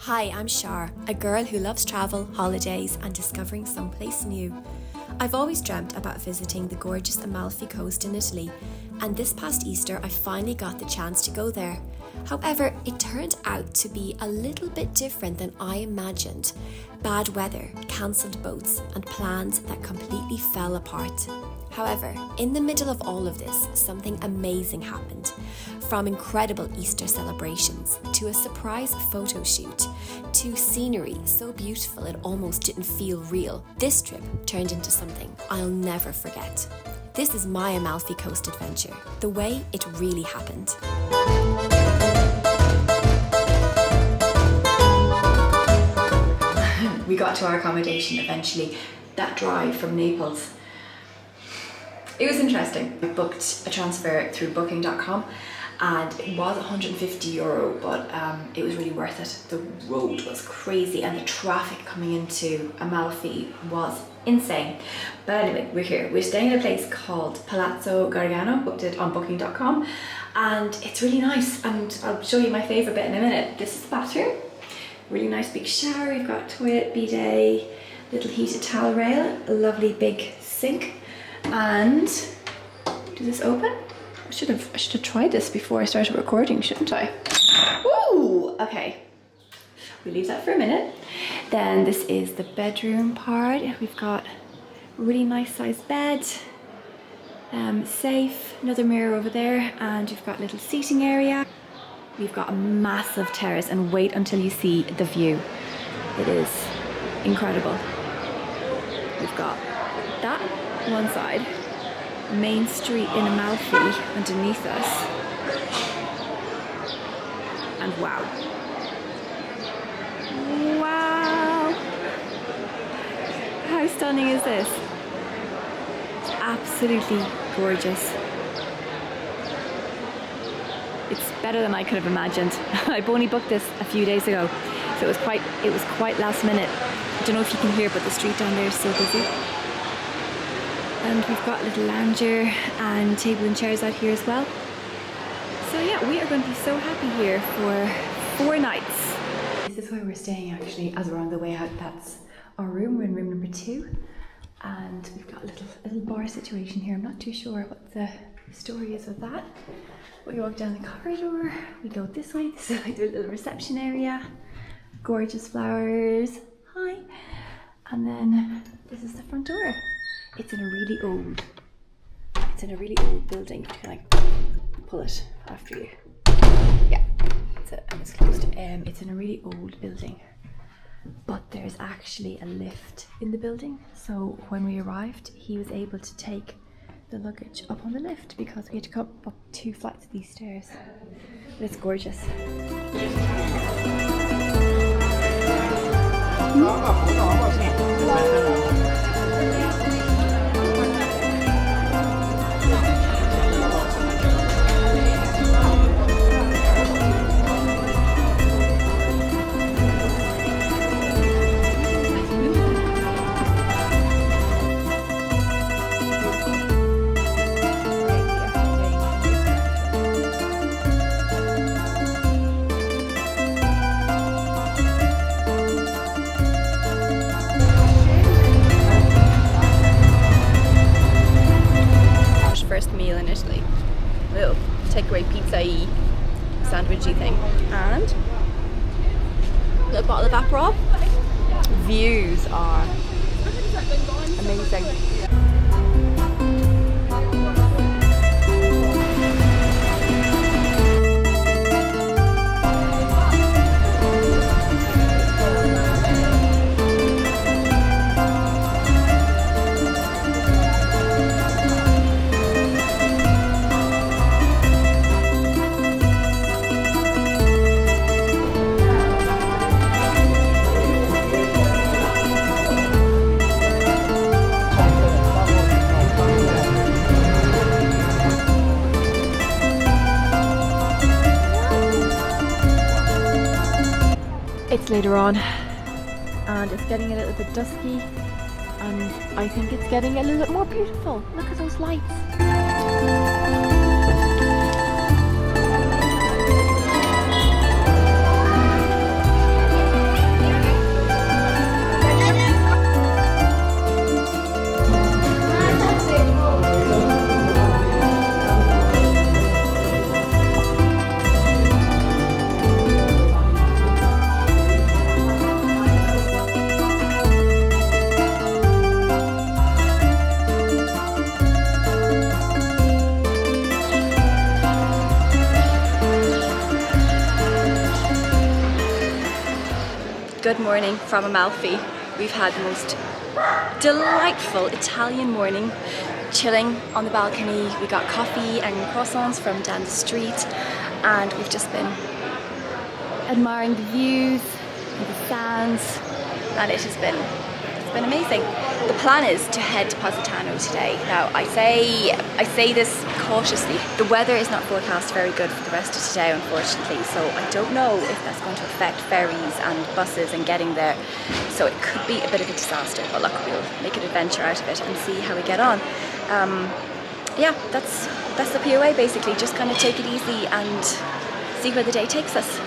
Hi, I'm Shar, a girl who loves travel, holidays, and discovering someplace new. I've always dreamt about visiting the gorgeous Amalfi Coast in Italy, and this past Easter I finally got the chance to go there. However, it turned out to be a little bit different than I imagined. Bad weather, cancelled boats, and plans that completely fell apart. However, in the middle of all of this, something amazing happened. From incredible Easter celebrations, to a surprise photo shoot, to scenery so beautiful it almost didn't feel real, this trip turned into something I'll never forget. This is my Amalfi Coast adventure, the way it really happened. We got to our accommodation eventually. That drive from Naples, it was interesting. I booked a transfer through booking.com and it was €150, but it was really worth it. The road was crazy and the traffic coming into Amalfi was insane. But anyway, we're here. We're staying in a place called Palazzo Gargano, booked it on booking.com, and it's really nice, and I'll show you my favourite bit in a minute. This is the bathroom. Really nice big shower. We've got toilet, bidet, little heated towel rail, a lovely big sink, and does this open? I should have tried this before I started recording, shouldn't I? Woo! Okay, we leave that for a minute. Then this is the bedroom part. We've got a really nice sized bed, safe, another mirror over there, and we've got a little seating area. We've got a massive terrace, and wait until you see the view. It is incredible. We've got that one side, main street in Amalfi underneath us, and wow. Wow! How stunning is this? It's absolutely gorgeous. It's better than I could have imagined. I've only booked this a few days ago, so it was quite last minute. I don't know if you can hear, but the street down there is so busy. And we've got a little lounger and table and chairs out here as well. So yeah, we are going to be so happy here for 4 nights. This is where we're staying actually, as we're on the way out. That's our room. We're in room number 2. And we've got a little bar situation here. I'm not too sure what the story is with that. We walk down the corridor, we go this way. This is like the little reception area. Gorgeous flowers. Hi. And then this is the front door. It's in a really old building. You can like pull it after you. Yeah, and it's closed. It's in a really old building, but there's actually a lift in the building. So when we arrived, he was able to take the luggage up on the lift because we had to come up 2 flights of these stairs. But it's gorgeous. First meal in Italy. Little takeaway pizza-y sandwichy thing, and a little bottle of Aperol. Views are amazing. It's later on and it's getting a little bit dusky, and I think it's getting a little bit more beautiful. Look at those lights. good morning from Amalfi. We've had the most delightful Italian morning, chilling on the balcony. We got coffee and croissants from down the street, and we've just been admiring the views and the sands, and it's been amazing. The plan is to head to Positano today. Now I say this cautiously. The weather is not forecast very good for the rest of today, unfortunately, so I don't know if that's going to affect ferries and buses and getting there. So it could be a bit of a disaster, but look, we'll make an adventure out of it and see how we get on. Yeah, that's the POA basically. Just kind of take it easy and see where the day takes us.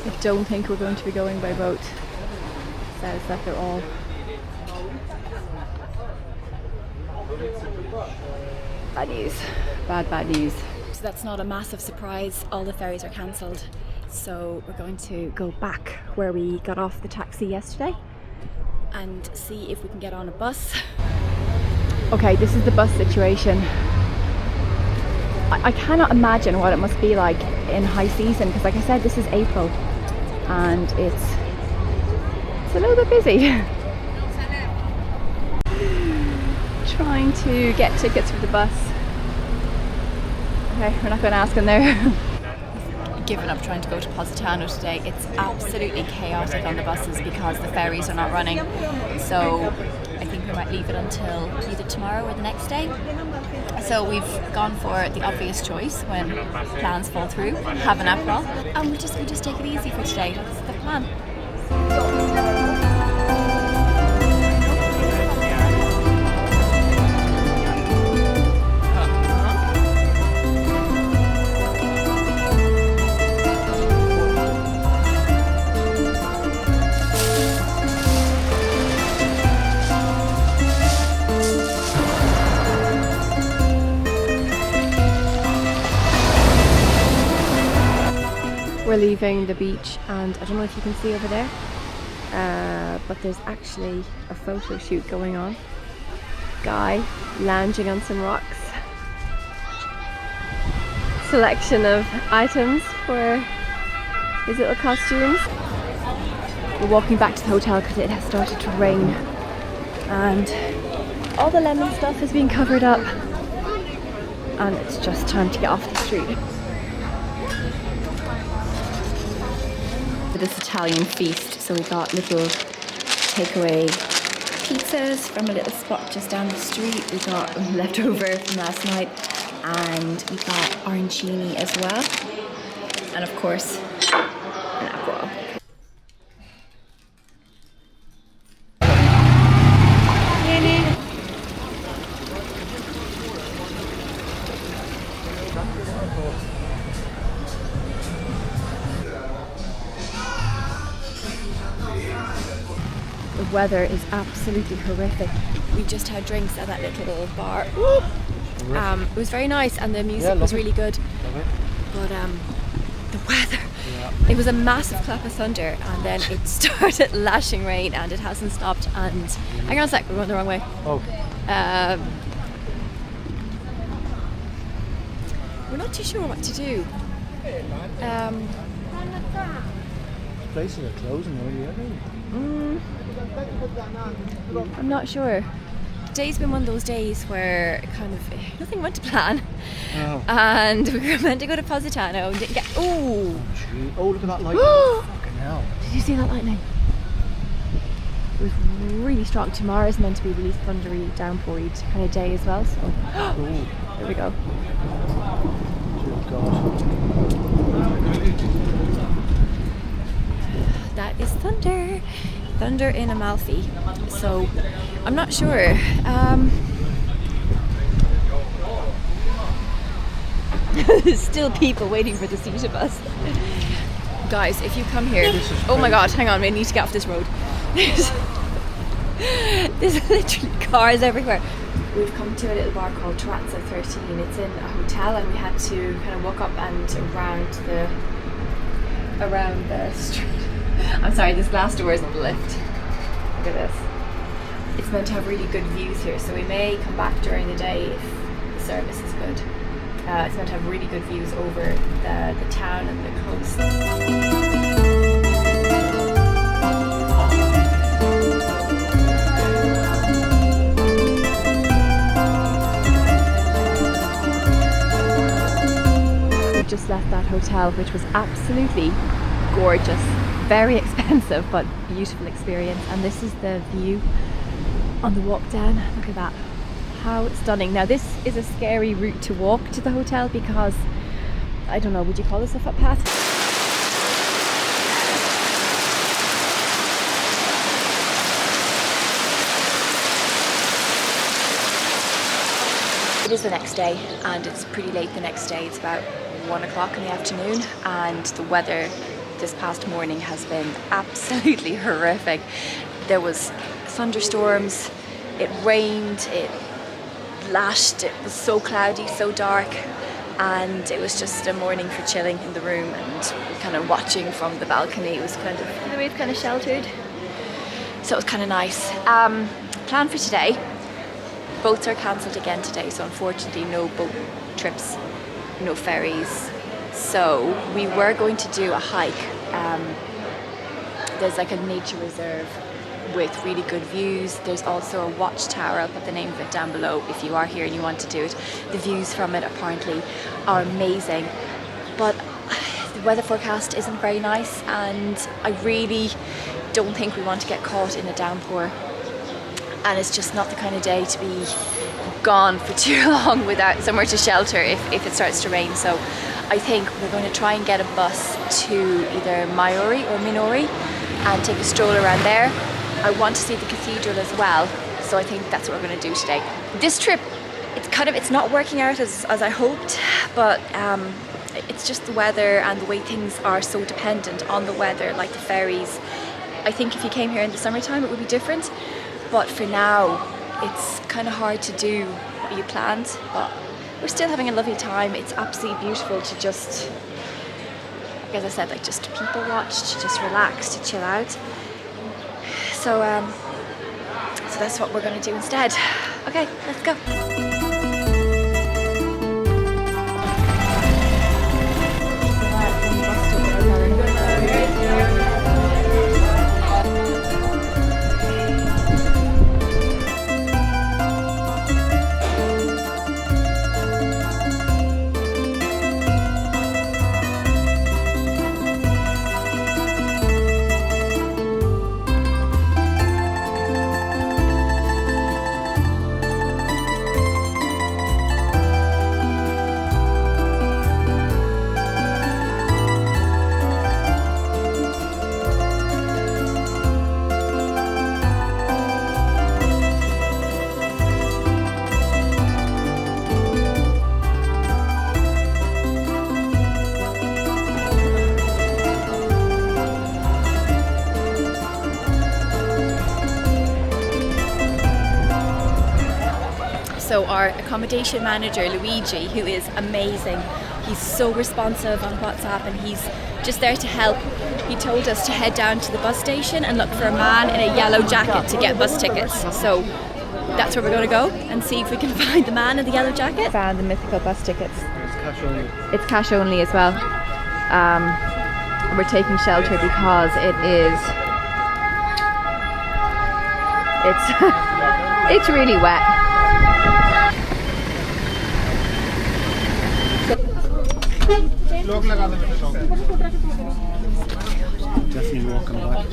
I don't think we're going to be going by boat. Says that they're all bad news. Bad news. So that's not a massive surprise. All the ferries are cancelled. So we're going to go back where we got off the taxi yesterday and see if we can get on a bus. Okay, this is the bus situation. I cannot imagine what it must be like in high season, because like I said, this is April. And it's a little bit busy. Trying to get tickets for the bus. Okay, we're not going to ask them there. Given up trying to go to Positano today. It's absolutely chaotic on the buses because the ferries are not running. So I think we might leave it until either tomorrow or the next day. So we've gone for the obvious choice when plans fall through, have an Aperol, and we just take it easy for today. That's the plan. We're leaving the beach, and I don't know if you can see over there, but there's actually a photo shoot going on. Guy lounging on some rocks. Selection of items for his little costumes. We're walking back to the hotel because it has started to rain, and all the lemon stuff has been covered up, and it's just time to get off the street. This Italian feast, so we got little takeaway pizzas from a little spot just down the street. We got leftover from last night, and we got arancini as well, and of course an Aperol. The weather is absolutely horrific. We just had drinks at that little bar. It was very nice, and the music was really good. But the weather, it was a massive clap of thunder, and then it started lashing rain, and it hasn't stopped. And hang on a sec, we're going the wrong way. We're not too sure what to do. Places are closing already, aren't they? I'm not sure. Today's been one of those days where kind of nothing went to plan, and we were meant to go to Positano and didn't get. Oh, look at that lightning! Fucking hell! Did you see that lightning? It was really strong. Tomorrow's meant to be really thundery, downpoury kind of day as well. So there we go. Dear God. That is thunder in Amalfi. So I'm not sure. There's still people waiting for the Cita bus. Guys, if you come here, oh my god, hang on, we need to get off this road. There's literally cars everywhere. We've come to a little bar called Palazzo 13. It's in a hotel, and we had to kind of walk up and around the street. I'm sorry, this glass door is on the lift. Look at this. It's meant to have really good views here, so we may come back during the day if the service is good. It's meant to have really good views over the town and the coast. We just left that hotel, which was absolutely gorgeous, very expensive but beautiful experience, and this is the view on the walk down. Look at that, how stunning. Now this is a scary route to walk to the hotel because, I don't know, would you call this a footpath? It is the next day, and it's pretty late the next day. It's about 1 o'clock in the afternoon, and the weather this past morning has been absolutely horrific. There was thunderstorms, it rained, it lashed, it was so cloudy, so dark, and it was just a morning for chilling in the room and kind of watching from the balcony. It was kind of, in a way, it's kind of sheltered, so it was kind of nice. Plan for today, boats are cancelled again today, so unfortunately no boat trips, no ferries. So we were going to do a hike. There's like a nature reserve with really good views. There's also a watchtower. I'll put the name of it down below if you are here and you want to do it. The views from it apparently are amazing, but the weather forecast isn't very nice, and I really don't think we want to get caught in a downpour, and it's just not the kind of day to be gone for too long without somewhere to shelter if it starts to rain. So I think we're going to try and get a bus to either Maiori or Minori and take a stroll around there. I want to see the cathedral as well, so I think that's what we're going to do today. This trip, it's not working out as I hoped, but it's just the weather and the way things are so dependent on the weather, like the ferries. I think if you came here in the summertime it would be different, but for now it's kind of hard to do what you planned, but we're still having a lovely time. It's absolutely beautiful to just, as I said, like just people watch, to just relax, to chill out. So that's what we're going to do instead. Okay, let's go. So our accommodation manager, Luigi, who is amazing, he's so responsive on WhatsApp and he's just there to help. He told us to head down to the bus station and look for a man in a yellow jacket to get bus tickets. So that's where we're going to go and see if we can find the man in the yellow jacket. Found the mythical bus tickets. It's cash only. It's cash only as well. We're taking shelter because it's really wet. Definitely walking back.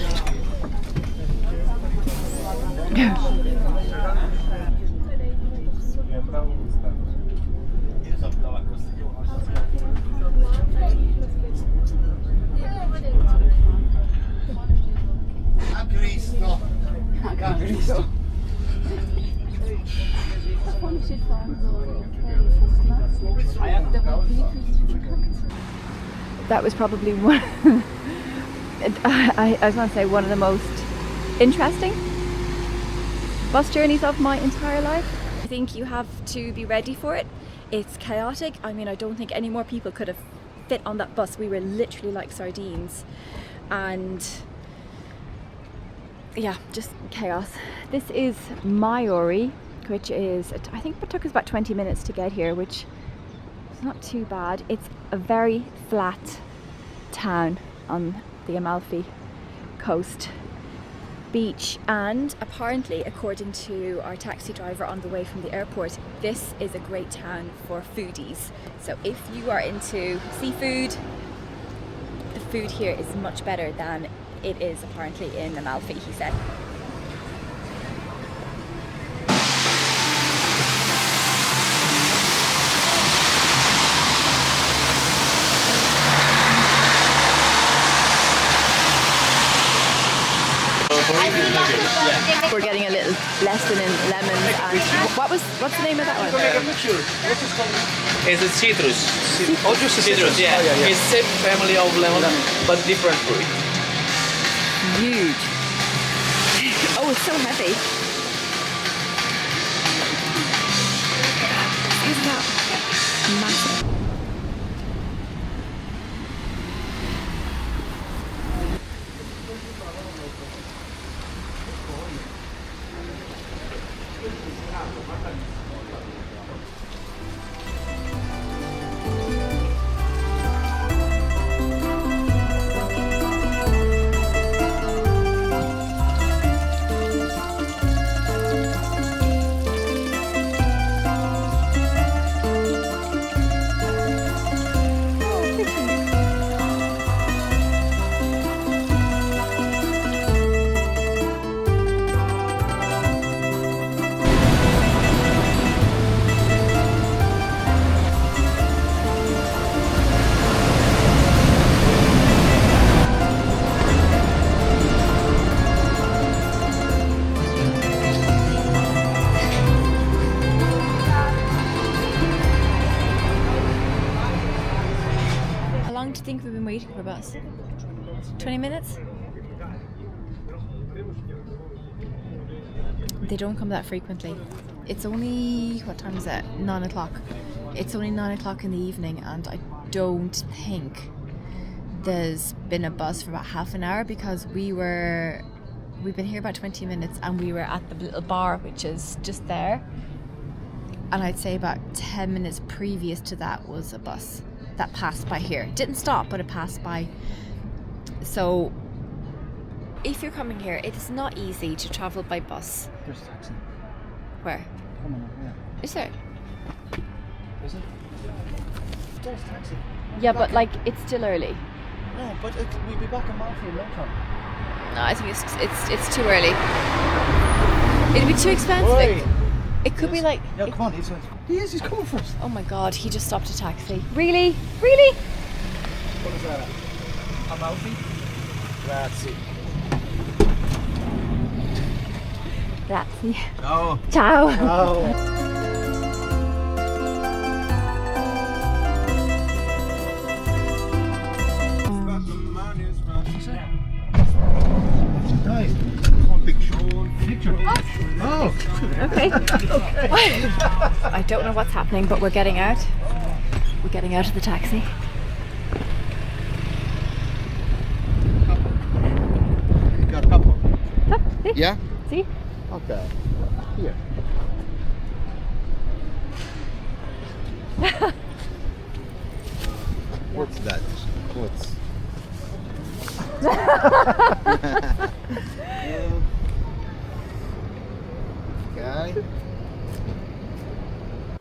That was probably one I was going to say one of the most interesting bus journeys of my entire life. I think you have to be ready for it. It's chaotic. I mean, I don't think any more people could have fit on that bus. We were literally like sardines, and yeah, just chaos. This is Maiori, which is, I think it took us about 20 minutes to get here, which is not too bad. It's a very flat town on the Amalfi Coast beach, and apparently, according to our taxi driver on the way from the airport, this is a great town for foodies. So if you are into seafood, the food here is much better than it is apparently in Amalfi, he said. We're getting a little lesson in lemons, and what's the name of that one? It's a citrus. Oh, just a citrus, yeah. It's same family of lemon, but different fruit. Huge. Oh, it's so heavy. Isn't that massive? How long do you think we've been waiting for a bus? 20 minutes? They don't come that frequently. It's only, what time is it? 9 o'clock. It's only 9 o'clock in the evening, and I don't think there's been a bus for about half an hour, because we've been here about 20 minutes and we were at the little bar, which is just there. And I'd say about 10 minutes previous to that was a bus that passed by here. It didn't stop, but it passed by. So if you're coming here, it is not easy to travel by bus. There's a taxi. Where? Come on, yeah. Is there? Is it? There's a taxi. Yeah, but like, it's still early. No, but we'll be back in Amalfi in no time. No, I think it's too early. It'd be too expensive. Oi. It could be like... Yeah, come on, he's coming first. Oh my god, he just stopped a taxi. Really? Really? What is that? Amalfi? Grazie. Grazie. Ciao. Ciao. Ciao. Oh. Okay. I don't know what's happening, but we're getting out. We're getting out of the taxi. Got a couple. Up, see? Yeah? See? Okay. Here. What's that? What's...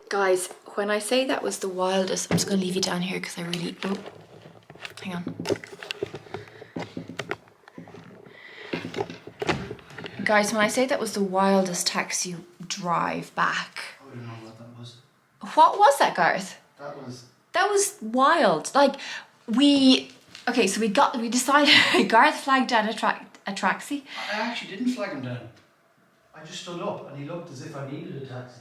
Guys, when I say that was the wildest, I'm just going to leave you down here because I really... Oh, hang on. Guys, when I say that was the wildest taxi drive back... I don't know what that was. What was that, Garth? That was wild. Like, okay, so we decided... Garth flagged down a taxi. I actually didn't flag him down. I just stood up and he looked as if I needed a taxi.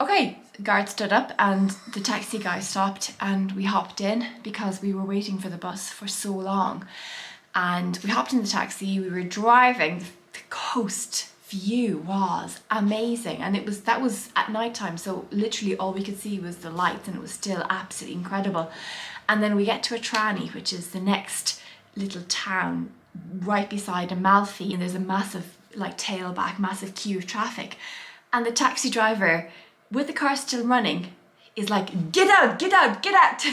Okay, Garth stood up and the taxi guy stopped and we hopped in because we were waiting for the bus for so long. And we hopped in the taxi, we were driving, the coast view was amazing, and that was at night time, so literally all we could see was the lights, and it was still absolutely incredible. And then we get to Atrani, which is the next little town right beside Amalfi, and there's a massive like tailback, massive queue of traffic, and the taxi driver with the car still running is like, get out, get out, get out.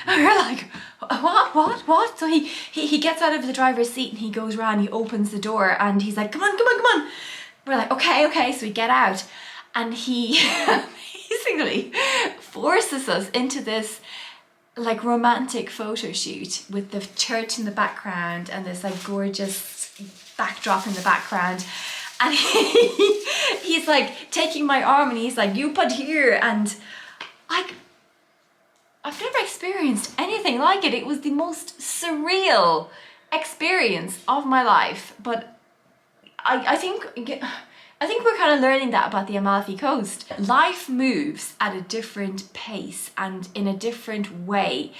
And we're like, what? So he gets out of the driver's seat and he goes around, he opens the door and he's like, come on, come on, come on. We're like, okay. So we get out and he basically forces us into this like romantic photo shoot with the church in the background and this like gorgeous backdrop in the background. And he's like taking my arm and he's like, you put here. And I've never experienced anything like it. It was the most surreal experience of my life. But I think we're kind of learning that about the Amalfi Coast. Life moves at a different pace and in a different way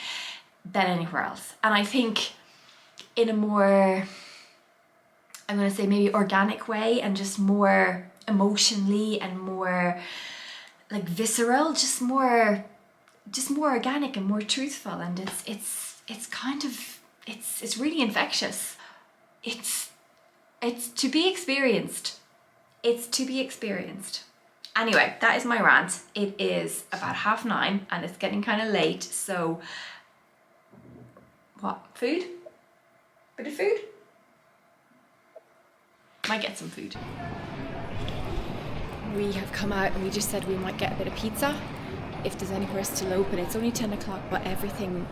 than anywhere else. And I think in a more, I'm going to say maybe organic way, and just more emotionally and more like visceral, just more organic and more truthful. And it's kind of, it's really infectious. It's to be experienced. It's to be experienced. Anyway, that is my rant. It is about 9:30 and it's getting kind of late. So what, food? Bit of food? Might get some food. We have come out and we just said we might get a bit of pizza if there's anywhere still open. It's only 10 o'clock, but everything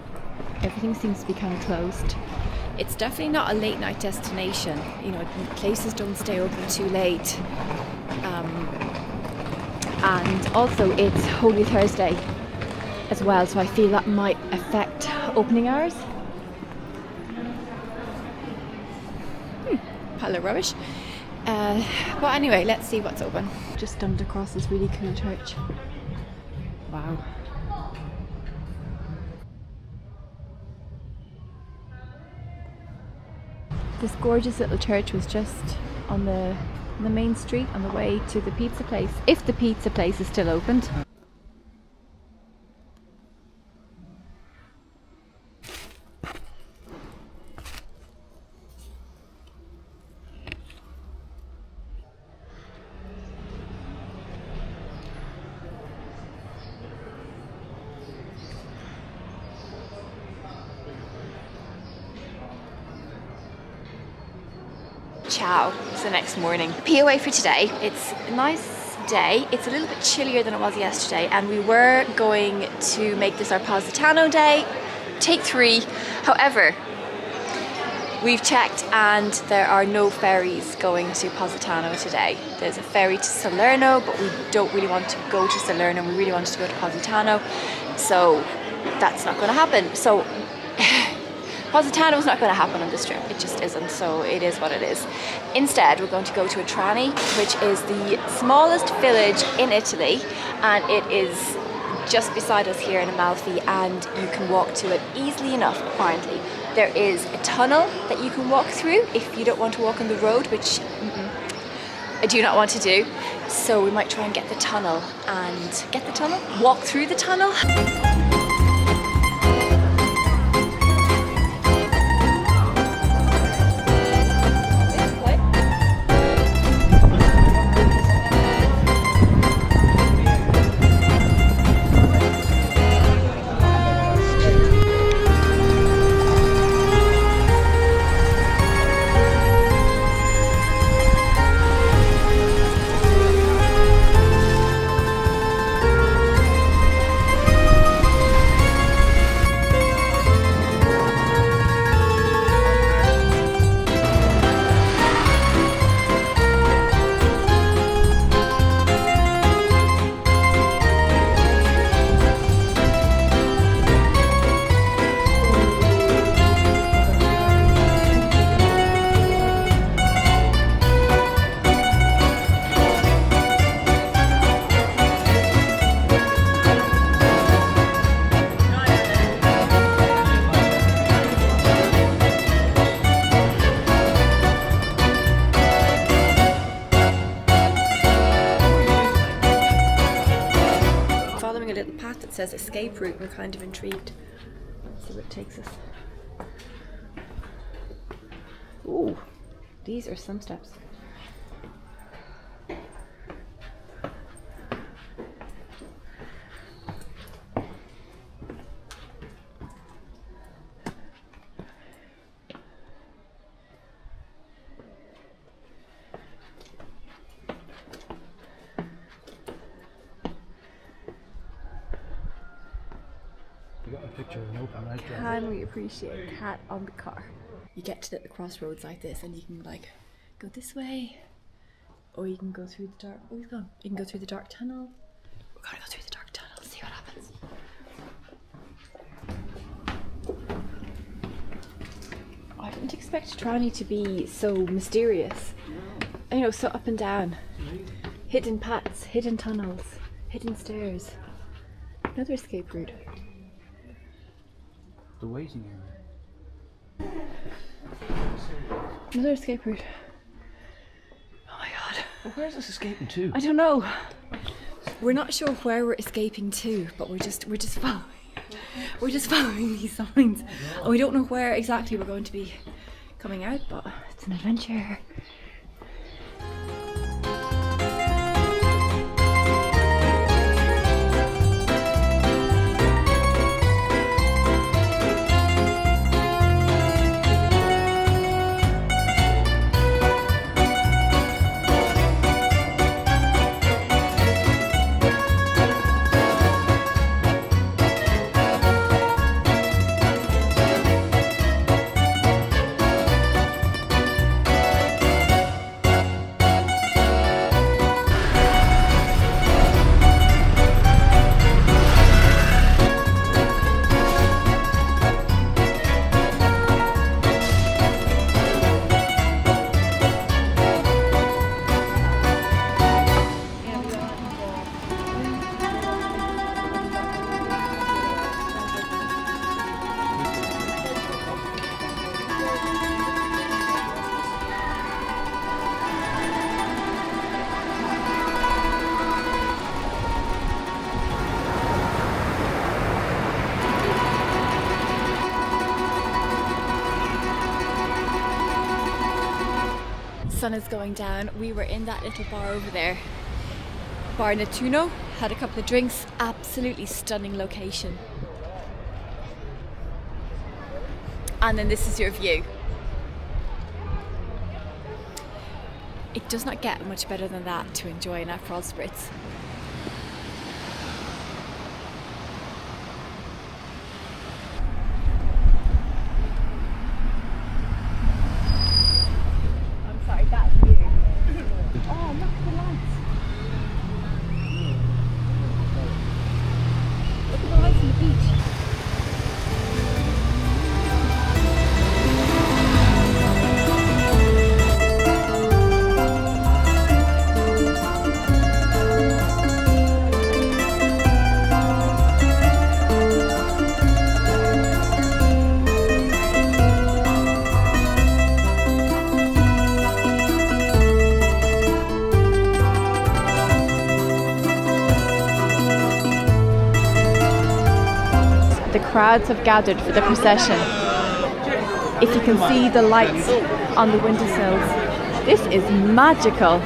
seems to be kind of closed. It's definitely not a late night destination. You know, places don't stay open too late. And also it's Holy Thursday as well, so I feel that might affect opening hours. Pile of rubbish. But anyway, let's see what's open. Just stumbled across this really cool church. Wow. This gorgeous little church was just on the main street on the way to the pizza place, if the pizza place is still opened. Ciao, it's the next morning. POA for today. It's a nice day. It's a little bit chillier than it was yesterday, and we were going to make this our Positano day, take 3. However, we've checked and there are no ferries going to Positano today. There's a ferry to Salerno, but we don't really want to go to Salerno. We really wanted to go to Positano, so that's not going to happen. So Positano is not going to happen on this trip. It just isn't, so it is what it is. Instead, we're going to go to Atrani, which is the smallest village in Italy, and it is just beside us here in Amalfi, and you can walk to it easily enough, apparently. There is a tunnel that you can walk through if you don't want to walk on the road, which I do not want to do. So we might try and get the tunnel walk through the tunnel. says escape route. We're kind of intrigued. Let's see where it takes us. Ooh, these are some steps. Can we appreciate cat on the car? You get to the crossroads like this and you can like go this way, or you can go through the dark. Oh, he's gone. You can go through the dark tunnel. We're gonna go through the dark tunnel, see what happens. I didn't expect Atrani to be so mysterious. You know, so up and down. Hidden paths, hidden tunnels, hidden stairs. Another escape route. The waiting area. Another escape route. Oh my god. Well, where's this escaping to? I don't know. We're not sure where we're escaping to, but we're just following. We're just following these signs. And we don't know where exactly we're going to be coming out, but it's an adventure. Sun is going down. We were in that little bar over there, Bar Nettuno, had a couple of drinks. Absolutely stunning location. And then this is your view. It does not get much better than that to enjoy an Aperol Spritz. The crowds have gathered for the procession. If you can see the lights on the windowsills, this is magical.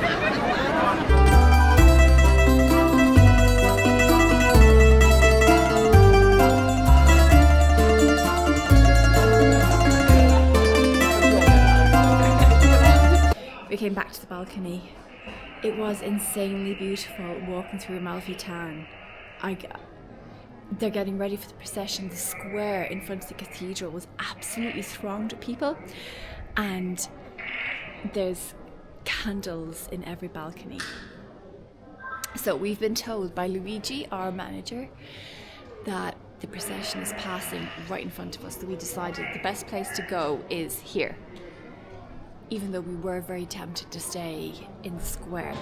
We came back to the balcony. It was insanely beautiful walking through Amalfi town. They're getting ready for the procession. The square in front of the cathedral was absolutely thronged with people, and there's candles in every balcony. So we've been told by Luigi, our manager, that the procession is passing right in front of us, so we decided the best place to go is here, even though we were very tempted to stay in the square.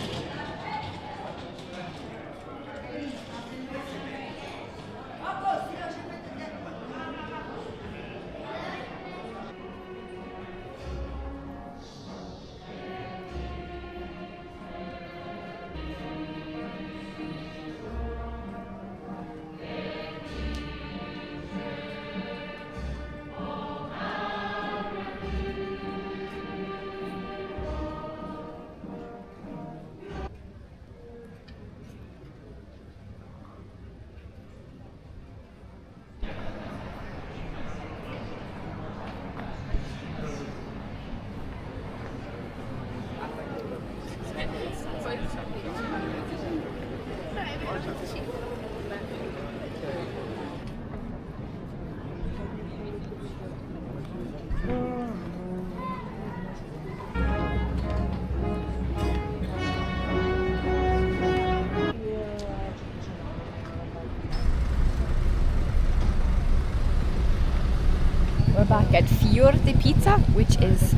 back at Fior di Pizza, which is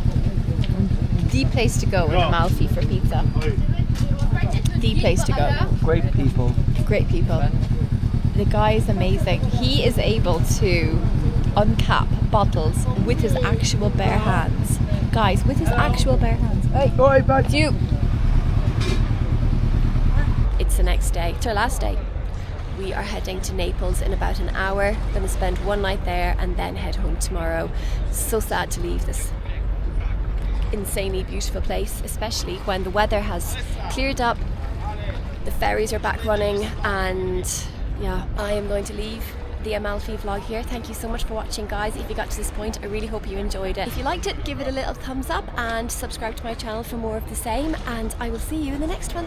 the place to go in Amalfi for pizza. The place to go. Great people. Great people. The guy is amazing. He is able to uncap bottles with his actual bare hands. Guys, with his actual bare hands. Hey, Alright, bud. It's the next day. It's our last day. We are heading to Naples in about an hour. Going to spend one night there and then head home tomorrow. So sad to leave this insanely beautiful place, especially when the weather has cleared up, the ferries are back running, and yeah, I am going to leave the Amalfi vlog here. Thank you so much for watching, guys. If you got to this point, I really hope you enjoyed it. If you liked it, give it a little thumbs up and subscribe to my channel for more of the same, and I will see you in the next one.